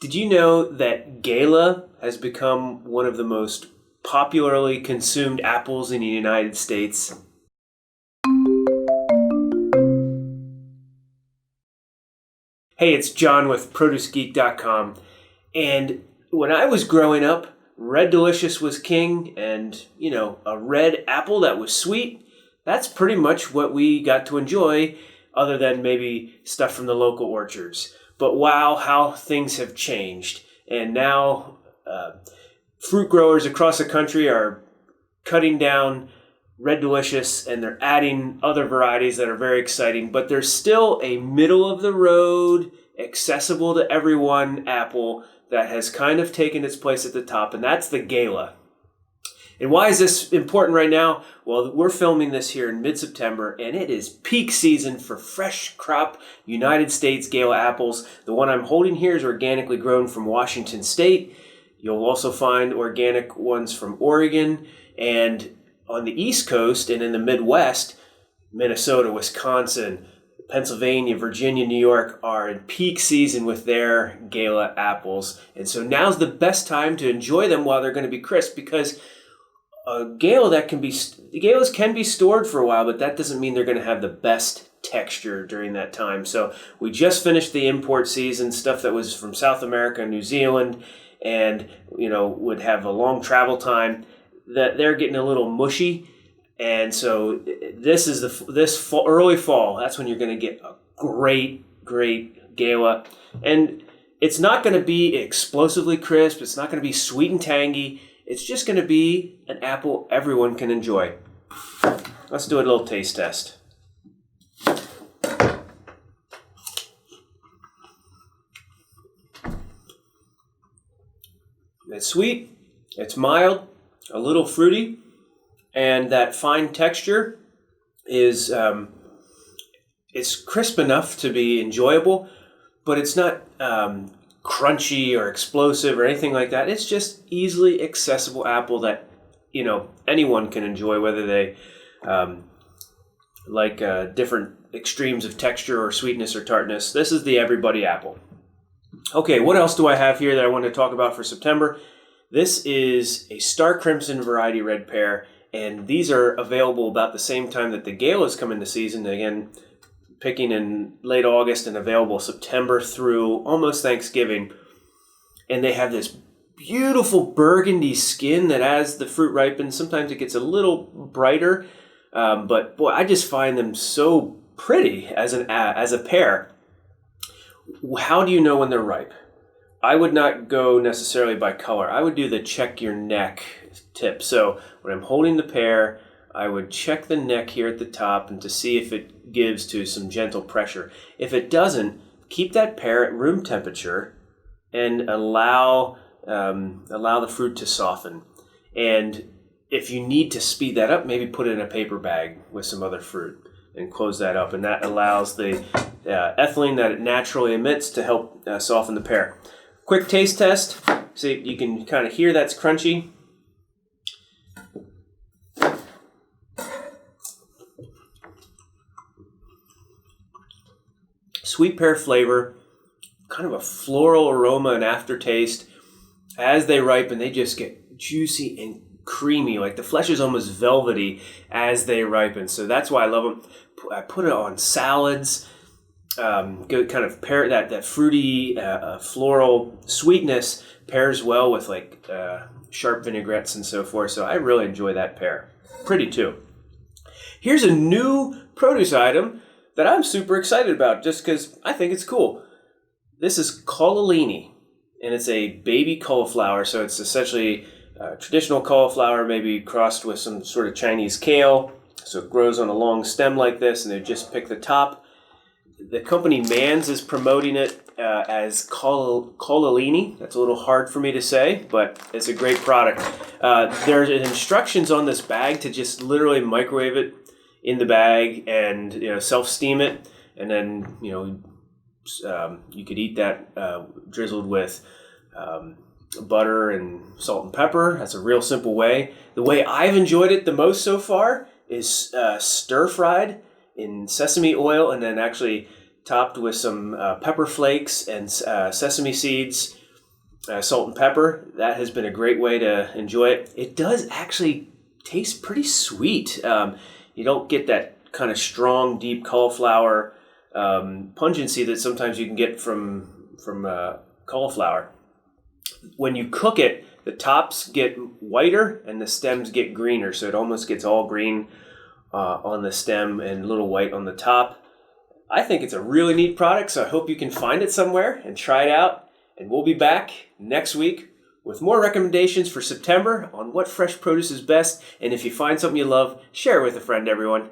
Did you know that Gala has become one of the most popularly consumed apples in the United States? Hey, it's John with ProduceGeek.com. And when I was growing up, Red Delicious was king, and, a red apple that was sweet, that's pretty much what we got to enjoy, other than maybe stuff from the local orchards. But wow, how things have changed. And now fruit growers across the country are cutting down Red Delicious, and they're adding other varieties that are very exciting. But there's still a middle-of-the-road, accessible to everyone apple that has kind of taken its place at the top, and that's the Gala. And why is this important right now? Well, we're filming this here in mid-September, and it is peak season for fresh crop United States Gala apples. The one I'm holding here is organically grown from Washington State. You'll also find organic ones from Oregon, and on the East Coast and in the Midwest, Minnesota, Wisconsin, Pennsylvania, Virginia, New York are in peak season with their Gala apples. And so now's the best time to enjoy them while they're going to be crisp, because Galas can be stored for a while, but that doesn't mean they're going to have the best texture during that time. So we just finished the import season, stuff that was from South America, New Zealand, and would have a long travel time. That they're getting a little mushy, and so this is early fall. That's when you're going to get a great Gala, and it's not going to be explosively crisp. It's not going to be sweet and tangy. It's just going to be an apple everyone can enjoy. Let's do a little taste test. It's sweet, it's mild, a little fruity, and that fine texture is it's crisp enough to be enjoyable, but it's not crunchy or explosive or anything like that. It's just easily accessible apple that anyone can enjoy, whether they like different extremes of texture or sweetness or tartness. This is the everybody apple. Okay, what else do I have here that I want to talk about for September? This is a Starkrimson variety red pear, and these are available about the same time that the Galas come into season. Again, picking in late August and available September through almost Thanksgiving. And they have this beautiful burgundy skin that as the fruit ripens, sometimes it gets a little brighter. But boy, I just find them so pretty as a pear. How do you know when they're ripe? I would not go necessarily by color. I would do the check your neck tip. So when I'm holding the pear, I would check the neck here at the top and to see if it gives to some gentle pressure. If it doesn't, keep that pear at room temperature and allow the fruit to soften. And if you need to speed that up, maybe put it in a paper bag with some other fruit and close that up. And that allows the ethylene that it naturally emits to help soften the pear. Quick taste test. See, you can kind of hear that's crunchy. Sweet pear flavor, kind of a floral aroma and aftertaste. As they ripen, they just get juicy and creamy. Like the flesh is almost velvety as they ripen. So that's why I love them. I put it on salads. Good kind of pair that fruity floral sweetness pairs well with like sharp vinaigrettes and so forth. So I really enjoy that pear. Pretty too. Here's a new produce item that I'm super excited about just because I think it's cool. This is Cole-Aleni, and it's a baby cauliflower. So it's essentially traditional cauliflower, maybe crossed with some sort of Chinese kale. So it grows on a long stem like this, and they just pick the top. The company Mans is promoting it as Cole-Aleni. That's a little hard for me to say, but it's a great product. There's instructions on this bag to just literally microwave it in the bag and self-steam it, and then you could eat that drizzled with butter and salt and pepper. That's a real simple way. The way I've enjoyed it the most so far is stir-fried in sesame oil and then actually topped with some pepper flakes and sesame seeds salt and pepper. That has been a great way to enjoy it. It does actually taste pretty sweet. You don't get that kind of strong, deep cauliflower pungency that sometimes you can get from cauliflower. When you cook it, the tops get whiter and the stems get greener, so it almost gets all green on the stem and a little white on the top. I think it's a really neat product, so I hope you can find it somewhere and try it out. And we'll be back next week with more recommendations for September on what fresh produce is best. And if you find something you love, share it with a friend, everyone.